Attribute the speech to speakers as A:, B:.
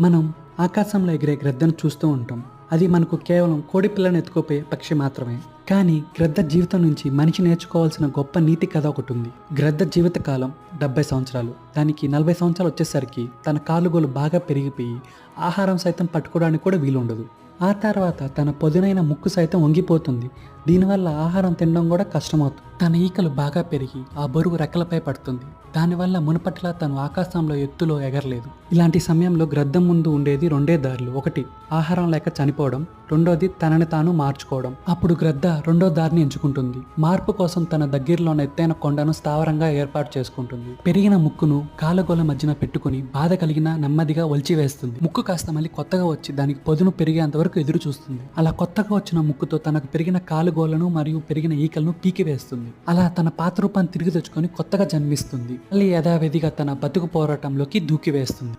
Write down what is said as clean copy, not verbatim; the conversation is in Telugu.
A: మనం ఆకాశంలో ఎగిరే గ్రద్దను చూస్తూ ఉంటాం. అది మనకు కేవలం కోడి పిల్లను ఎత్తుకుపోయే పక్షి మాత్రమే. కానీ గ్రద్ద జీవితం నుంచి మనిషి నేర్చుకోవాల్సిన గొప్ప నీతి కథ ఒకటి ఉంది. గ్రద్ద జీవితకాలం 70 సంవత్సరాలు. దానికి 40 సంవత్సరాలు వచ్చేసరికి తన కాలుగోలు బాగా పెరిగిపోయి ఆహారం సైతం పట్టుకోవడానికి కూడా వీలుండదు. ఆ తర్వాత తన పొదునైన ముక్కు సైతం వంగిపోతుంది. దీనివల్ల ఆహారం తినడం కూడా కష్టమవుతుంది. తన ఈకలు బాగా పెరిగి ఆ బరువు రెక్కలపై పడుతుంది. దానివల్ల మునుపట్లా తను ఆకాశంలో ఎత్తులో ఎగరలేదు. ఇలాంటి సమయంలో గ్రద్ద ముందు ఉండేది రెండే దారులు. ఒకటి ఆహారం లేక చనిపోవడం, రెండోది తనని తాను మార్చుకోవడం. అప్పుడు గ్రద్ద రెండో దారిని ఎంచుకుంటుంది. మార్పు కోసం తన దగ్గరలోని ఎత్తైన కొండను స్థావరంగా ఏర్పాటు చేసుకుంటుంది. పెరిగిన ముక్కును కాలుగోల మధ్యన పెట్టుకుని బాధ కలిగిన నెమ్మదిగా ఒలిచివేస్తుంది. ముక్కు కాస్త మళ్ళీ కొత్తగా వచ్చి దానికి పొదును పెరిగేంత వరకు ఎదురు చూస్తుంది. అలా కొత్తగా వచ్చిన ముక్కుతో తనకు పెరిగిన కాలుగోలను మరియు పెరిగిన ఈకలను పీకివేస్తుంది. అలా తన పాత రూపాన్ని తిరిగి తెచ్చుకొని కొత్తగా జన్మిస్తుంది. మళ్ళీ యథావిధిగా తన బతుకు పోరాటంలోకి దూకివేస్తుంది.